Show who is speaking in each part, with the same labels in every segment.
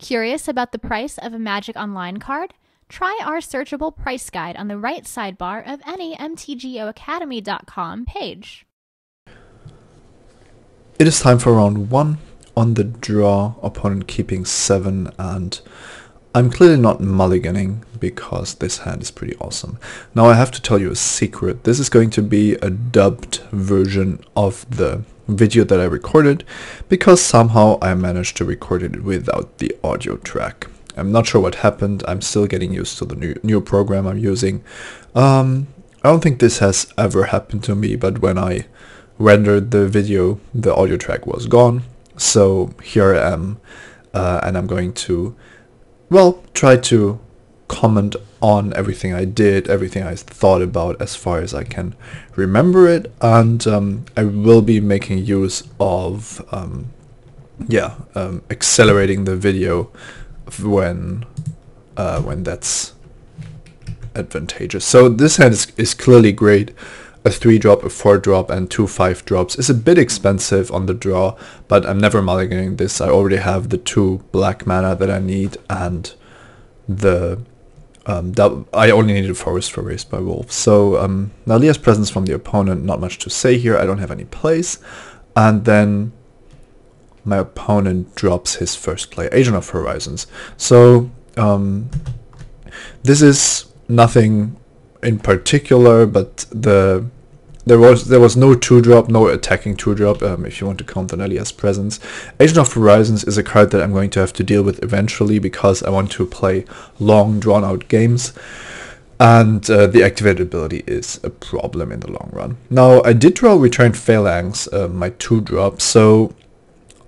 Speaker 1: Curious about the price of a Magic Online card? Try our searchable price guide on the right sidebar of any mtgoacademy.com page.
Speaker 2: It is time for round 1. On the draw, opponent keeping 7, and I'm clearly not mulliganing because this hand is pretty awesome. Now I have to tell you a secret. This is going to be a dubbed version of the video that I recorded because somehow I managed to record it without the audio track. I'm not sure what happened. I'm still getting used to the new program I'm using. I don't think this has ever happened to me, but when I rendered the video, the audio track was gone. So here I am, and I'm going to, well, try to comment on everything I did, everything I thought about as far as I can remember it, and I will be making use of, accelerating the video when that's advantageous. So this hand is clearly great. A 3-drop, a 4-drop, and 2 5-drops is a bit expensive on the draw, but I'm never mulliganing this. I already have the 2 black mana that I need, and the I only need a forest for Raised by Wolves. So Nalia's Presence from the opponent, not much to say here. I don't have any plays. And then my opponent drops his first play, Agent of Horizons. So this is nothing in particular, but there was no 2-drop, no attacking 2-drop, if you want to count Nalia's Presence. Agent of Horizons is a card that I'm going to have to deal with eventually because I want to play long, drawn-out games, and the activated ability is a problem in the long run. Now, I did draw Returned Phalanx, my 2-drop, so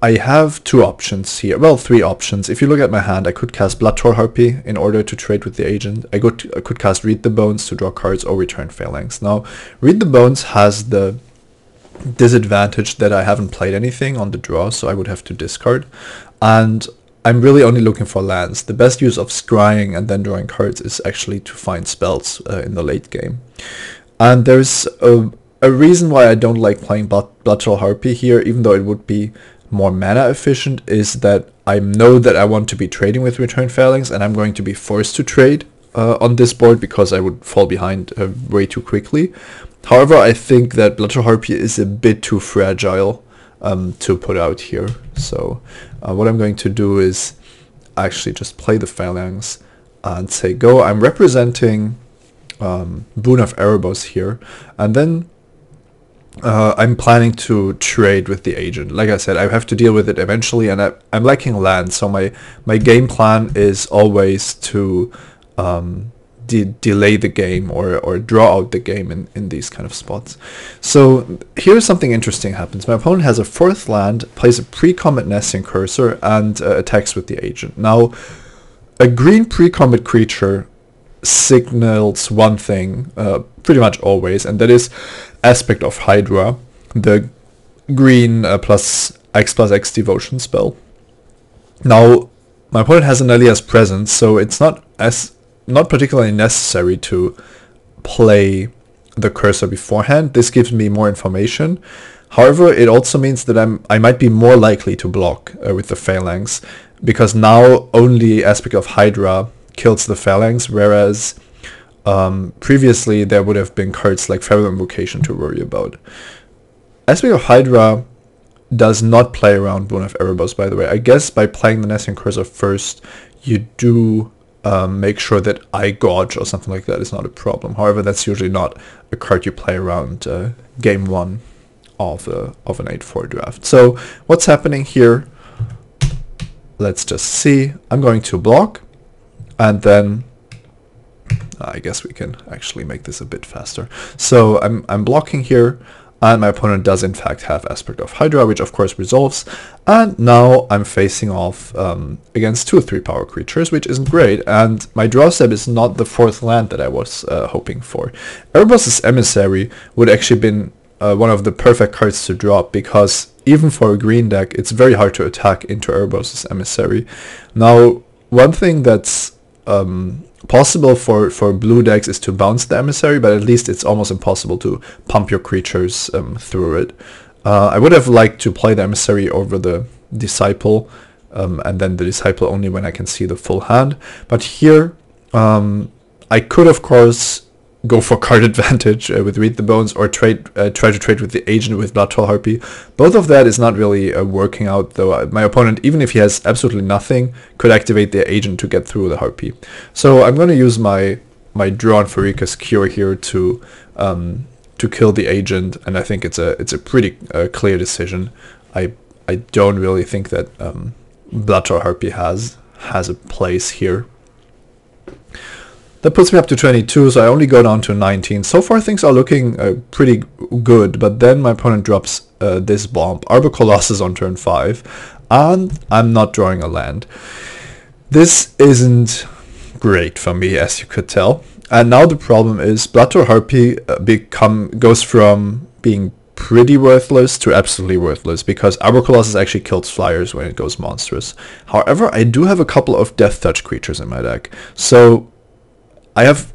Speaker 2: I have 2 options here. Well, 3 options. If you look at my hand, I could cast Bloodtor Harpy in order to trade with the agent. I could cast Read the Bones to draw cards or Return Phalanx. Now, Read the Bones has the disadvantage that I haven't played anything on the draw, so I would have to discard. And I'm really only looking for lands. The best use of scrying and then drawing cards is actually to find spells in the late game. And there's a reason why I don't like playing Bloodtor Harpy here, even though it would be more mana efficient, is that I know that I want to be trading with Return Phalanx, and I'm going to be forced to trade on this board because I would fall behind way too quickly. However, I think that Bloodtor Harpy is a bit too fragile to put out here. So what I'm going to do is actually just play the Phalanx and say go. I'm representing Boon of Erebos here, and then I'm planning to trade with the agent. Like I said, I have to deal with it eventually, and I'm lacking land, so my game plan is always to delay the game or draw out the game in these kind of spots. So here's something interesting happens. My opponent has a 4th land, plays a pre-combat Nesting Cursor, and attacks with the agent. Now, a green pre-combat creature signals one thing pretty much always, and that is Aspect of Hydra, the green plus X devotion spell. Now, my opponent has an Nalia's Presence, so it's not particularly necessary to play the cursor beforehand. This gives me more information. However, it also means that I might be more likely to block with the Phalanx, because now only Aspect of Hydra kills the Phalanx, whereas previously there would have been cards like Feral Invocation to worry about. Aspect of Hydra does not play around Boon of Erebos, by the way. I guess by playing the Nesting Cursor first, you do make sure that I Gouge or something like that is not a problem. However, that's usually not a card you play around game 1 of an 8-4 draft. So what's happening here? Let's just see. I'm going to block, and then I guess we can actually make this a bit faster. So I'm blocking here, and my opponent does in fact have Aspect of Hydra, which of course resolves, and now I'm facing off against 2 3-power creatures, which isn't great, and my draw step is not the 4th land that I was hoping for. Erebos' Emissary would actually been one of the perfect cards to drop, because even for a green deck, it's very hard to attack into Erebos' Emissary. Now, one thing that's possible for blue decks is to bounce the Emissary, but at least it's almost impossible to pump your creatures through it. I would have liked to play the Emissary over the Disciple, and then the Disciple only when I can see the full hand. But here, I could, of course, go for card advantage with Read the Bones, or try to trade with the Agent with Blood Troll Harpy. Both of that is not really working out, though. My opponent, even if he has absolutely nothing, could activate the Agent to get through the Harpy. So I'm going to use my draw on Farika's Cure here to kill the Agent, and I think it's a pretty clear decision. I don't really think that Blood Troll Harpy has a place here. That puts me up to 22, so I only go down to 19. So far things are looking pretty good, but then my opponent drops this bomb, Arbor Colossus on turn 5, and I'm not drawing a land. This isn't great for me, as you could tell. And now the problem is Blood Troll Harpy goes from being pretty worthless to absolutely worthless, because Arbor Colossus actually kills flyers when it goes monstrous. However, I do have a couple of Death Touch creatures in my deck, so I've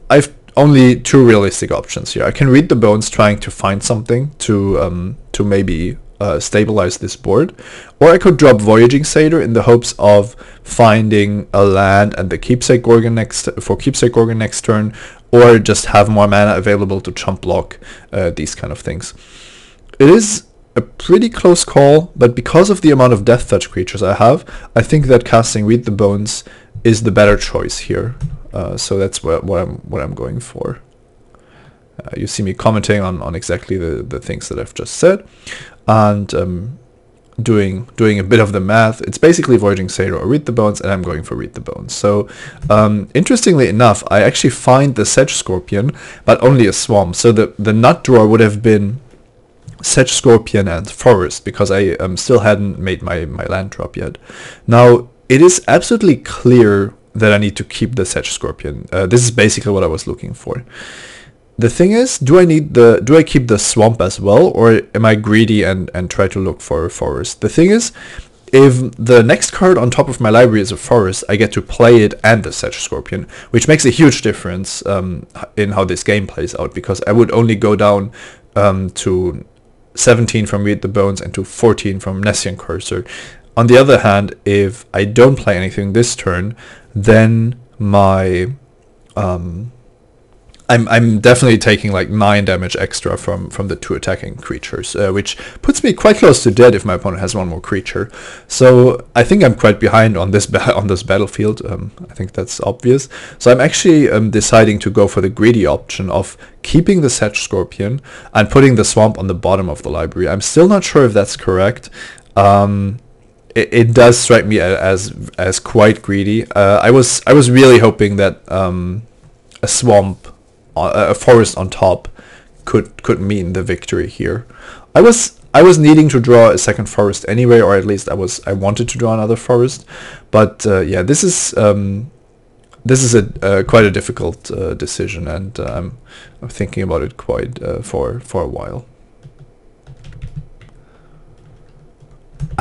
Speaker 2: only two realistic options here. I can Read the Bones, trying to find something to maybe stabilize this board, or I could drop Voyaging Satyr in the hopes of finding a land and the Keepsake Gorgon next turn, or just have more mana available to chump block these kind of things. It is a pretty close call, but because of the amount of Death Touch creatures I have, I think that casting Read the Bones is the better choice here. So that's what I'm going for. You see me commenting on exactly the things that I've just said, and doing a bit of the math. It's basically Voyaging Satyr or Read the Bones, and I'm going for Read the Bones. So interestingly enough, I actually find the Sedge Scorpion, but only a swamp. So the nut drawer would have been Sedge Scorpion and Forest, because I still hadn't made my land drop yet. Now it is absolutely clear that I need to keep the Sedge Scorpion. This is basically what I was looking for. The thing is, do I keep the swamp as well, or am I greedy and try to look for a forest? The thing is, if the next card on top of my library is a forest, I get to play it and the Sedge Scorpion, which makes a huge difference in how this game plays out, because I would only go down to 17 from Read the Bones and to 14 from Nessian Cursor. On the other hand, if I don't play anything this turn, then my I'm definitely taking like 9 damage extra from the 2 attacking creatures, which puts me quite close to dead if my opponent has one more creature. So I think I'm quite behind on this battlefield. I think that's obvious. So I'm actually deciding to go for the greedy option of keeping the Sedge Scorpion and putting the swamp on the bottom of the library. I'm still not sure if that's correct. It does strike me as quite greedy. I was really hoping that a swamp, a forest on top, could mean the victory here. I was needing to draw a second forest anyway, or at least I wanted to draw another forest. But yeah, this is a quite a difficult decision, and I'm thinking about it quite for a while.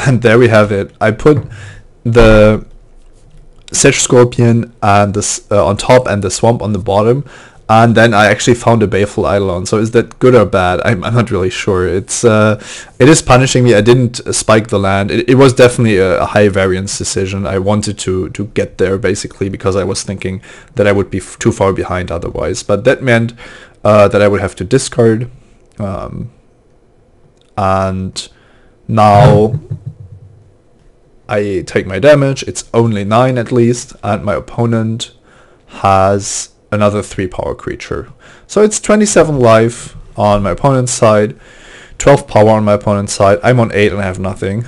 Speaker 2: And there we have it. I put the Sedge Scorpion and on top and the swamp on the bottom, and then I actually found a Baleful Eidolon. So is that good or bad? I'm not really sure. It is punishing me. I didn't spike the land. It was definitely a high variance decision. I wanted to get there basically because I was thinking that I would be too far behind otherwise. But that meant that I would have to discard, and now I take my damage. It's only 9 at least, and my opponent has another 3 power creature. So it's 27 life on my opponent's side, 12 power on my opponent's side. I'm on 8 and I have nothing.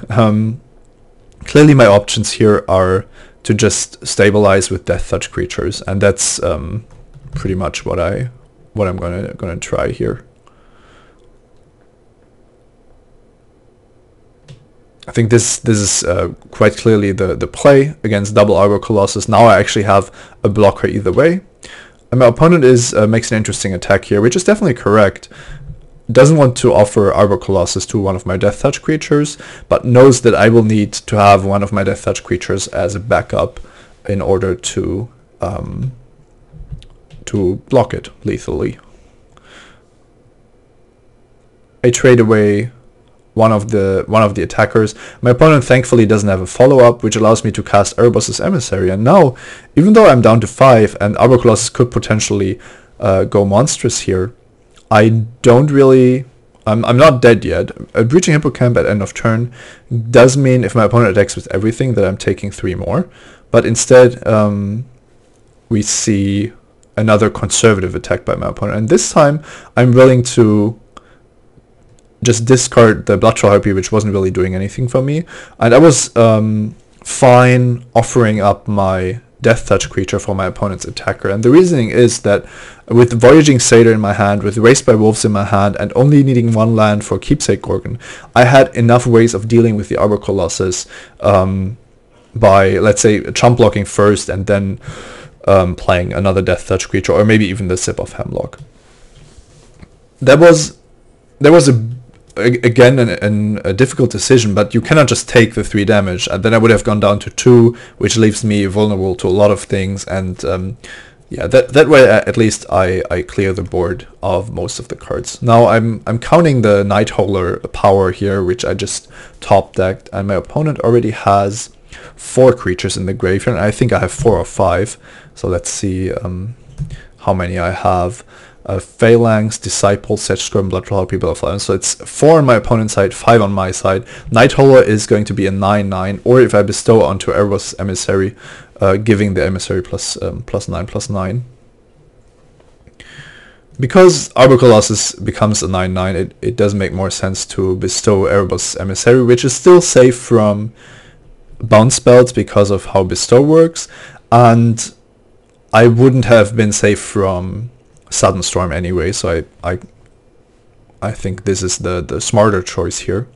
Speaker 2: Clearly my options here are to just stabilize with Death Touch creatures, and that's pretty much what I'm gonna try here. I think this is quite clearly the play against double Arbor Colossus. Now I actually have a blocker either way. And my opponent makes an interesting attack here, which is definitely correct. Doesn't want to offer Arbor Colossus to one of my Death Touch creatures, but knows that I will need to have one of my Death Touch creatures as a backup in order to block it lethally. I trade away one of the attackers. My opponent thankfully doesn't have a follow-up, which allows me to cast Erebos' Emissary. And now, even though I'm down to 5 and Arbor Colossus could potentially go monstrous here, I don't really... I'm not dead yet. A Breaching Hippocamp at end of turn does mean if my opponent attacks with everything that I'm taking 3 more. But instead, we see another conservative attack by my opponent. And this time, I'm willing to just discard the Blood Troll Harpy, which wasn't really doing anything for me. And I was fine offering up my Death Touch creature for my opponent's attacker. And the reasoning is that with Voyaging Satyr in my hand, with Raised by Wolves in my hand, and only needing 1 land for Keepsake Gorgon, I had enough ways of dealing with the Arbor Colossus by, let's say, chump blocking first and then playing another Death Touch creature, or maybe even the Sip of Hemlock. There was again a difficult decision, but you cannot just take the 3 damage, and then I would have gone down to 2, which leaves me vulnerable to a lot of things, and yeah, that way at least I clear the board of most of the cards. Now I'm counting the Nighthauler power here, which I just top decked, and my opponent already has 4 creatures in the graveyard, and I think I have 4 or 5, so let's see how many I have. Phalanx, Disciple, Sedge Scorpion, Blood Troll, People of Fire. So it's 4 on my opponent's side, 5 on my side. Nighthauler is going to be a 9/9, or if I bestow onto Erebos Emissary, giving the Emissary +9/+9. Because Arbor Colossus becomes a 9/9, it does make more sense to bestow Erebos Emissary, which is still safe from bounce spells because of how bestow works, and I wouldn't have been safe from Sudden Storm anyway, so I think this is the smarter choice here.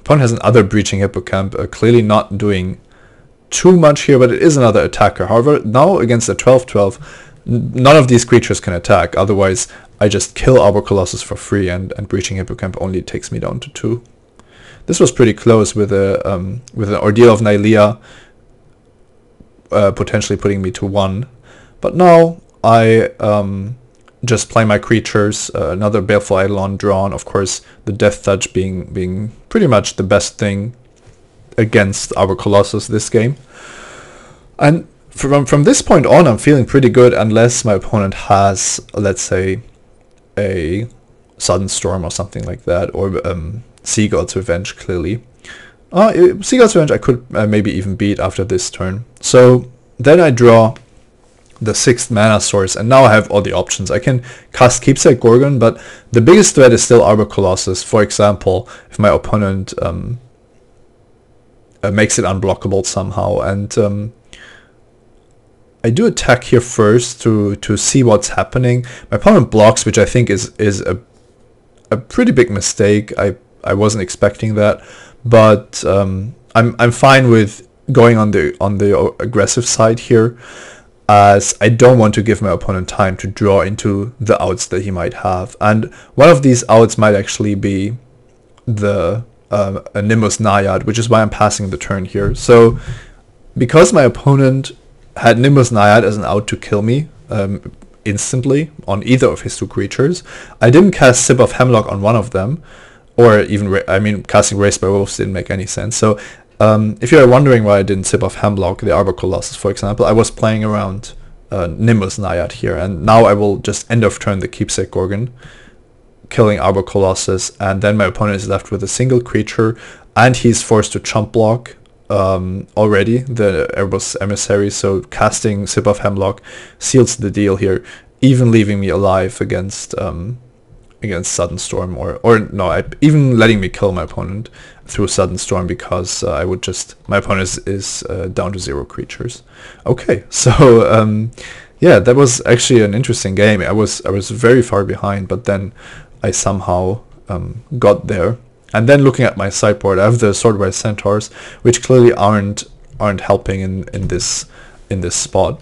Speaker 2: Opponent has another Breaching Hippocamp, clearly not doing too much here, but it is another attacker. However, now against a 12/12, none of these creatures can attack, otherwise I just kill Arbor Colossus for free, and Breaching Hippocamp only takes me down to 2. This was pretty close with an Ordeal of Nylea potentially putting me to 1, but now I just play my creatures, another Baleful Eidolon drawn, of course the Death Touch being pretty much the best thing against Arbor Colossus this game. And from this point on, I'm feeling pretty good, unless my opponent has, let's say, a Sudden Storm or something like that, or Seagull's Revenge, clearly. Seagull's Revenge I could maybe even beat after this turn. So then I draw the 6th mana source, and now I have all the options. I can cast Keepsake Gorgon, but the biggest threat is still Arbor Colossus. For example, if my opponent makes it unblockable somehow, and I do attack here first to see what's happening. My opponent blocks, which I think is a pretty big mistake. I wasn't expecting that, but I'm fine with going on the aggressive side here, as I don't want to give my opponent time to draw into the outs that he might have. And one of these outs might actually be the a Nimbus Naiad, which is why I'm passing the turn here. So because my opponent had Nimbus Naiad as an out to kill me instantly on either of his 2 creatures, I didn't cast Sip of Hemlock on one of them, or even, casting Raised by Wolves didn't make any sense. So if you're wondering why I didn't Sip of Hemlock, the Arbor Colossus, for example, I was playing around Nimbus Naiad here, and now I will just end of turn the Keepsake Gorgon, killing Arbor Colossus, and then my opponent is left with a single creature, and he's forced to chump block already, the Erebos Emissary, so casting Sip of Hemlock seals the deal here, even leaving me alive against Sudden Storm, even letting me kill my opponent through Sudden Storm, because my opponent is down to 0 creatures. Okay, so yeah, that was actually an interesting game. I was very far behind, but then I somehow got there. And then looking at my sideboard, I have the Swordwise Centaurs, which clearly aren't helping in this spot.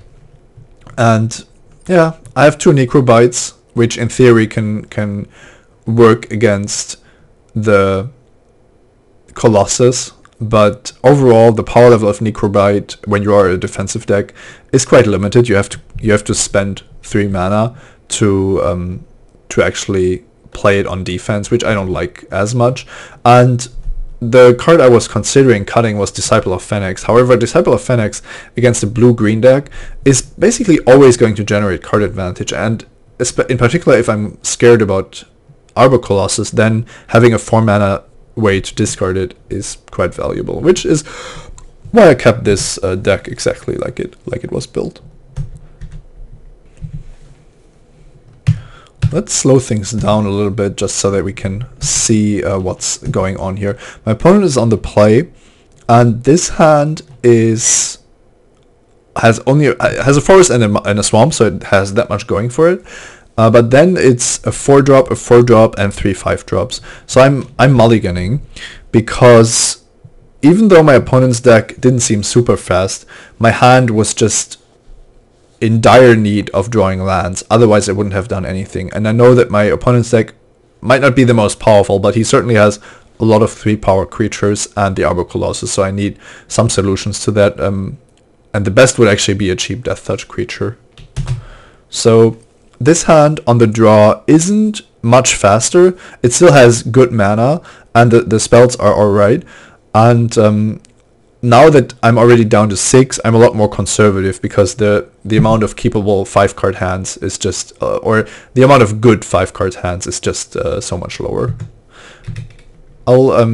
Speaker 2: And yeah, I have 2 Necrobites, which in theory can work against the Colossus, but overall the power level of Necrobite when you are a defensive deck is quite limited. You have to spend 3 mana to actually play it on defense, which I don't like as much. And the card I was considering cutting was Disciple of Phoenix. However, Disciple of Phoenix against the blue-green deck is basically always going to generate card advantage, and in particular if I'm scared about Arbor Colossus, then having a 4-mana way to discard it is quite valuable, which is why I kept this deck exactly like it was built. Let's slow things down a little bit just so that we can see what's going on here. My opponent is on the play, and this hand has a forest and a swamp, so it has that much going for it. But then it's a 4-drop, a 4-drop, and 3 5-drops. So I'm mulliganing, because even though my opponent's deck didn't seem super fast, my hand was just in dire need of drawing lands. Otherwise I wouldn't have done anything. And I know that my opponent's deck might not be the most powerful, but he certainly has a lot of 3-power creatures and the Arbor Colossus, so I need some solutions to that. And the best would actually be a cheap Death Touch creature. So this hand on the draw isn't much faster. It still has good mana, and the spells are alright. And now that I'm already down to 6, I'm a lot more conservative, because the amount of keepable 5-card hands is just, or the amount of good 5-card hands is just so much lower. I'll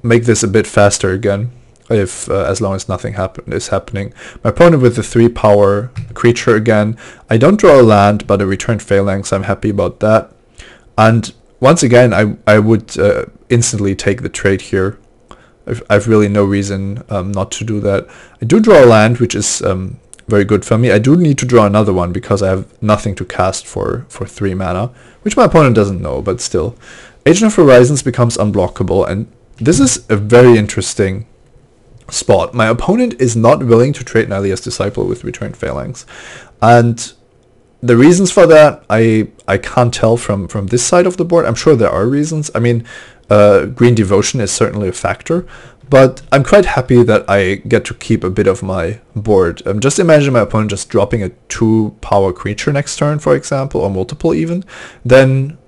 Speaker 2: make this a bit faster again, if as long as nothing is happening. My opponent with the 3-power creature again. I don't draw a land, but a return Phalanx. I'm happy about that. And once again, I would instantly take the trade here. I've really no reason not to do that. I do draw a land, which is very good for me. I do need to draw another one because I have nothing to cast for 3 mana, which my opponent doesn't know, but still. Agent of Horizons becomes unblockable, and this is a very interesting spot. My opponent is not willing to trade Nylea's Disciple with Return Phalanx, and the reasons for that I can't tell from this side of the board. I'm sure there are reasons. I mean, Green Devotion is certainly a factor, but I'm quite happy that I get to keep a bit of my board. Just imagine my opponent just dropping a 2-power creature next turn, for example, or multiple even. Then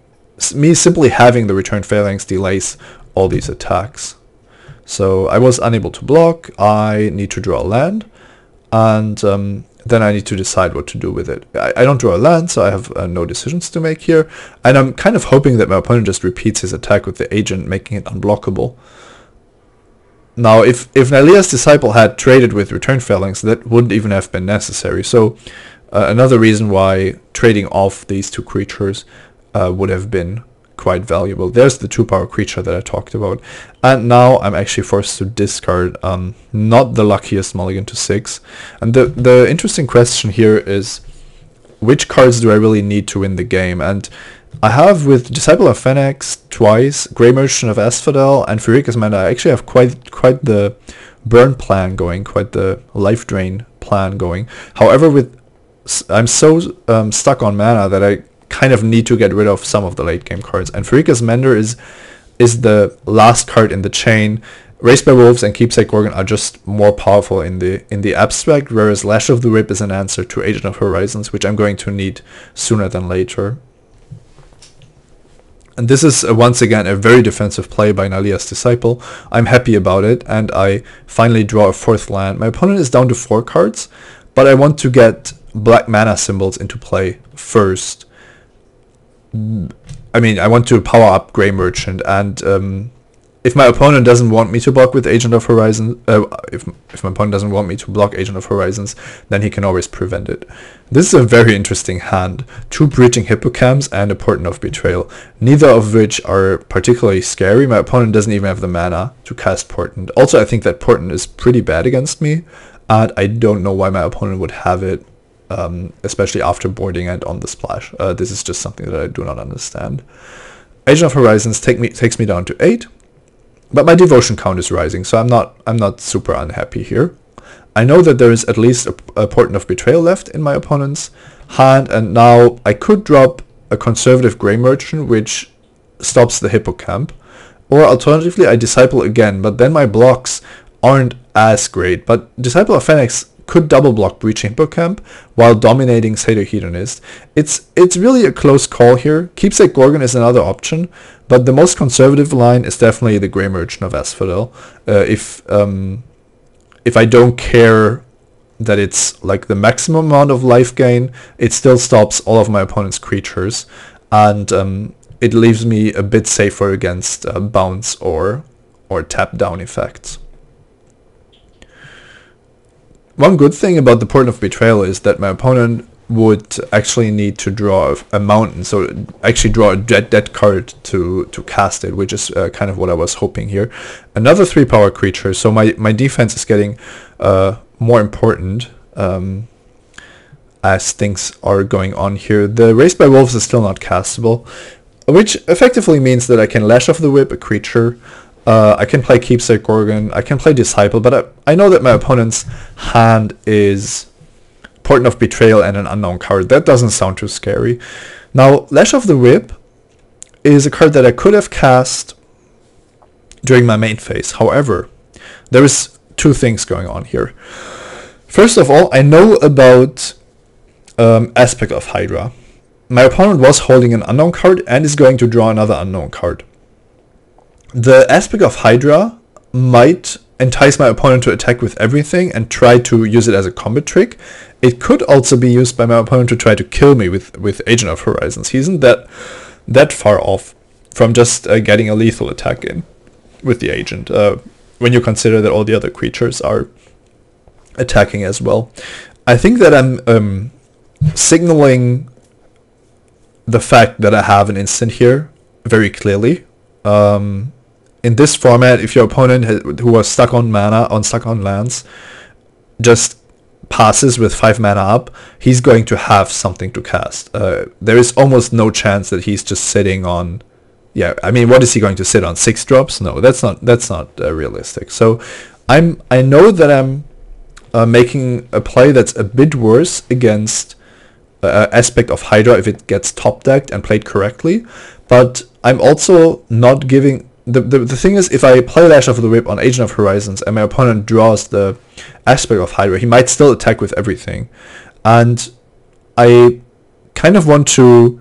Speaker 2: me simply having the Return Phalanx delays all these attacks. So I was unable to block. I need to draw a land, and then I need to decide what to do with it. I don't draw a land, so I have no decisions to make here. And I'm kind of hoping that my opponent just repeats his attack with the agent, making it unblockable. Now, if Nylea's Disciple had traded with Return Phalanx, that wouldn't even have been necessary. So another reason why trading off these 2 creatures would have been quite valuable. There's the 2-power creature that I talked about. And now I'm actually forced to discard not the luckiest mulligan to 6. And the interesting question here is, which cards do I really need to win the game? And I have, with Disciple of Phoenix twice, Grey Merchant of Asphodel, and Furika's Mana, I actually have quite the burn plan going, quite the life drain plan going. However, I'm so stuck on mana that I kind of need to get rid of some of the late game cards, and Furika's Mender is the last card in the chain. Raised by Wolves and Keepsake Gorgon are just more powerful in the abstract, whereas Lash of the Rip is an answer to Agent of Horizons, which I'm going to need sooner than later. And this is once again a very defensive play by Nylea's Disciple. I'm happy about it, and I finally draw a 4th land. My opponent is down to 4 cards, but I want to get black mana symbols into play first. I mean, I want to power up Grey Merchant, and if my opponent doesn't want me to block with Agent of Horizons, if my opponent doesn't want me to block Agent of Horizons, then he can always prevent it. This is a very interesting hand. 2 Breaching Hippocamps and a Portent of Betrayal, neither of which are particularly scary. My opponent doesn't even have the mana to cast Portent. Also, I think that Portent is pretty bad against me, and I don't know why my opponent would have it, especially after boarding it on the splash. This is just something that I do not understand. Agent of Horizons takes me down to 8. But my devotion count is rising, so I'm not super unhappy here. I know that there is at least a Portent of Betrayal left in my opponent's hand, and now I could drop a conservative Grey Merchant, which stops the Hippocamp. Or alternatively, I Disciple again, but then my blocks aren't as great. But Disciple of Phoenix could double block Breaching Hippocamp while dominating Satyr Hedonist. It's really a close call here. Keepsake Gorgon is another option, but the most conservative line is definitely the Grey Merchant of Asphodel. If I don't care that it's like the maximum amount of life gain, it still stops all of my opponent's creatures, and it leaves me a bit safer against bounce or tap down effects. One good thing about the Portent of Betrayal is that my opponent would actually need to draw a mountain, so actually draw a dead card to cast it, which is kind of what I was hoping here. Another 3-power creature, so my defense is getting more important as things are going on here. The Raised by Wolves is still not castable, which effectively means that I can Lash of the Whip a creature. I can play Keepsake Gorgon, I can play Disciple, but I know that my opponent's hand is Portent of Betrayal and an unknown card. That doesn't sound too scary. Now, Lash of the Whip is a card that I could have cast during my main phase. However, there is 2 things going on here. First of all, I know about Aspect of Hydra. My opponent was holding an unknown card and is going to draw another unknown card. The Aspect of Hydra might entice my opponent to attack with everything and try to use it as a combat trick. It could also be used by my opponent to try to kill me with Agent of Horizons. He isn't that far off from just getting a lethal attack in with the Agent, when you consider that all the other creatures are attacking as well. I think that I'm signaling the fact that I have an instant here very clearly. In this format, if your opponent who was stuck on lands just passes with 5 mana up, he's going to have something to cast. There is almost no chance that he's just sitting on. Yeah, I mean, what is he going to sit on? 6 drops? No, that's not realistic. So I know that I'm making a play that's a bit worse against Aspect of Hydra if it gets top decked and played correctly, but I'm also not giving. The thing is, if I play Lash of the Whip on Agent of Horizons and my opponent draws the Aspect of Hydra, he might still attack with everything. And I kind of want to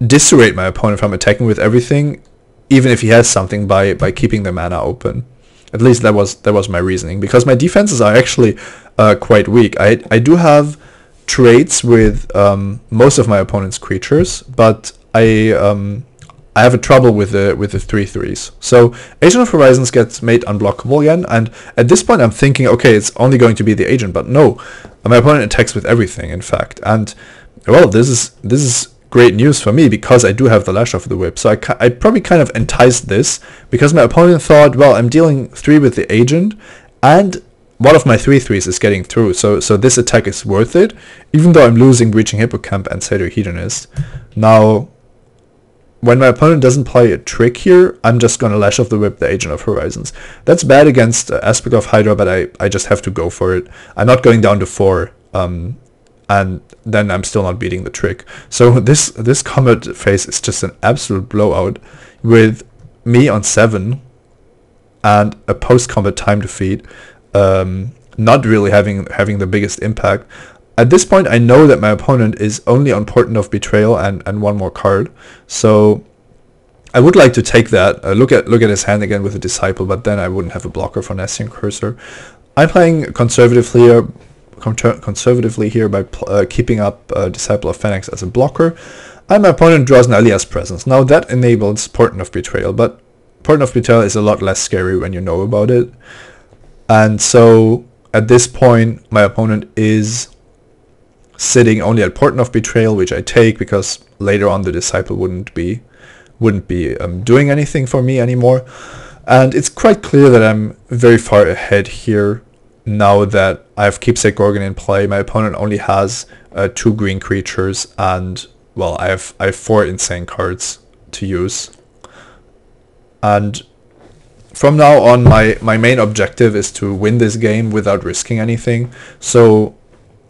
Speaker 2: dissuade my opponent from attacking with everything, even if he has something, by keeping the mana open. At least that was my reasoning, because my defenses are actually quite weak. I do have traits with most of my opponent's creatures, but I have a trouble with the 3/3s. So Agent of Horizons gets made unblockable again, and at this point I'm thinking, okay, it's only going to be the Agent, but no, my opponent attacks with everything, in fact. And well, this is great news for me, because I do have the Lash of the Whip. So I probably kind of enticed this, because my opponent thought, well, I'm dealing 3 with the Agent, and one of my 3/3s is getting through, so this attack is worth it, even though I'm losing Breaching Hippocamp and Satyr Hedonist. Now, when my opponent doesn't play a trick here, I'm just going to Lash of the Whip the Agent of Horizons. That's bad against Aspect of Hydra, but I just have to go for it. I'm not going down to 4, and then I'm still not beating the trick. So this combat phase is just an absolute blowout, with me on 7 and a post-combat time defeat not really having the biggest impact. At this point, I know that my opponent is only on Portent of Betrayal and 1 more card, so I would like to take that, look at his hand again with a Disciple, but then I wouldn't have a blocker for Nessian Cursor. I'm playing conservatively here by keeping up Disciple of Phoenix as a blocker, and my opponent draws an Alias Presence. Now that enables Portent of Betrayal, but Portent of Betrayal is a lot less scary when you know about it, and so at this point, my opponent is sitting only at Portent of Betrayal, which I take because later on the Disciple wouldn't be doing anything for me anymore. And it's quite clear that I'm very far ahead here now that I have Keepsake Gorgon in play. My opponent only has 2 green creatures, and well, I have 4 insane cards to use. And from now on, my main objective is to win this game without risking anything. So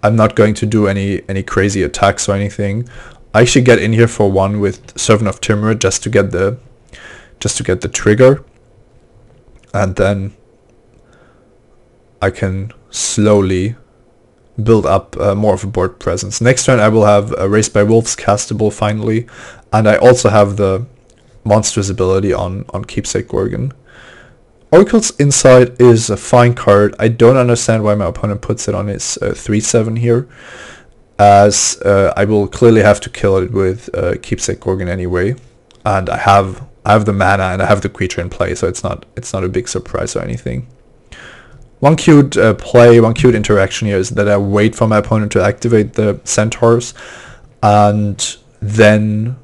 Speaker 2: I'm not going to do any crazy attacks or anything. I should get in here for 1 with Servant of Timurid just to get the trigger, and then I can slowly build up more of a board presence. Next turn I will have Raised by Wolves castable finally, and I also have the monstrous ability on Keepsake Gorgon. Oracle's Insight is a fine card. I don't understand why my opponent puts it on his 3/7 here, as I will clearly have to kill it with Keepsake Gorgon anyway, and I have the mana and I have the creature in play, so it's not a big surprise or anything. One cute one cute interaction here is that I wait for my opponent to activate the Centaurs, and then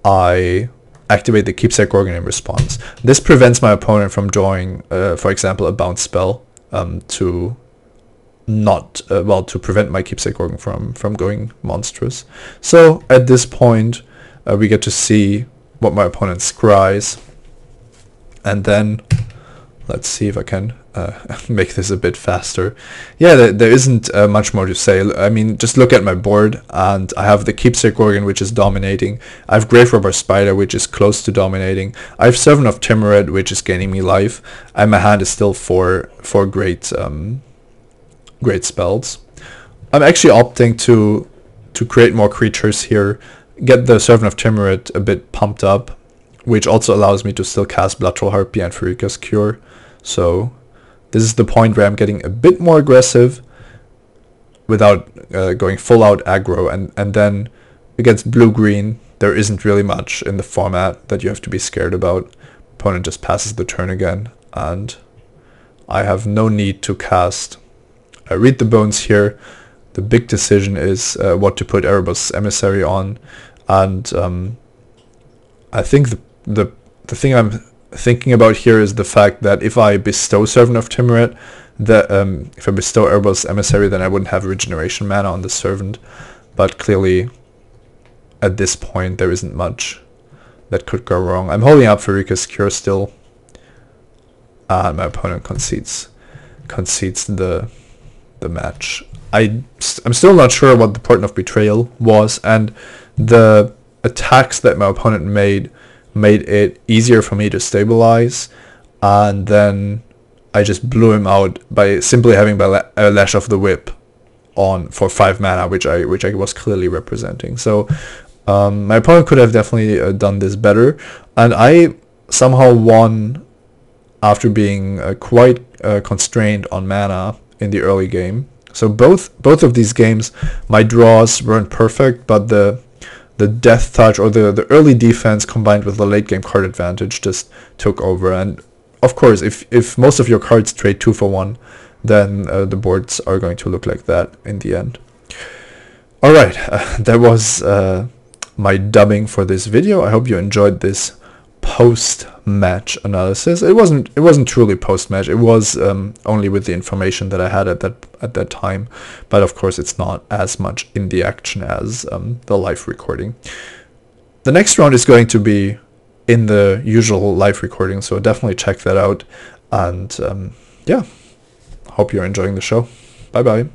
Speaker 2: I activate the Keepsake Gorgon in response. This prevents my opponent from drawing, for example, a bounce spell to prevent my Keepsake Gorgon from going monstrous. So at this point, we get to see what my opponent scries, and then let's see if I can make this a bit faster. Yeah, there isn't much more to say. I mean, just look at my board, and I have the Keepsake Gorgon, which is dominating. I have Grave Robber Spider, which is close to dominating. I have Servant of Timurid, which is gaining me life, and my hand is still four great great spells. I'm actually opting to create more creatures here, get the Servant of Timurid a bit pumped up, which also allows me to still cast Blood Troll Harpy and Farika's Cure. So this is the point where I'm getting a bit more aggressive without going full out aggro, and then against blue-green there isn't really much in the format that you have to be scared about. Opponent just passes the turn again, and I have no need to cast Read the Bones here. The big decision is what to put Erebos' Emissary on, and I think the thing I'm thinking about here is the fact that if I bestow Servant of Timurid, if I bestow Erebos' Emissary, then I wouldn't have regeneration mana on the Servant. But clearly, at this point, there isn't much that could go wrong. I'm holding up Farika's Cure still, and my opponent concedes the match. I'm still not sure what the Portent of Betrayal was, and the attacks that my opponent made it easier for me to stabilize, and then I just blew him out by simply having a Lash of the Whip on for 5 mana, which I was clearly representing. So my opponent could have definitely done this better, and I somehow won after being quite constrained on mana in the early game. So both of these games, my draws weren't perfect, but the Death Touch or the early defense combined with the late game card advantage just took over. And of course, if most of your cards trade 2 for 1, then the boards are going to look like that in the end. Alright, that was my dubbing for this video. I hope you enjoyed this post-match analysis. It wasn't truly post-match. It was only with the information that I had at that time, but of course it's not as much in the action as the live recording. The next round is going to be in the usual live recording, so definitely check that out. And yeah, hope you're enjoying the show. Bye bye.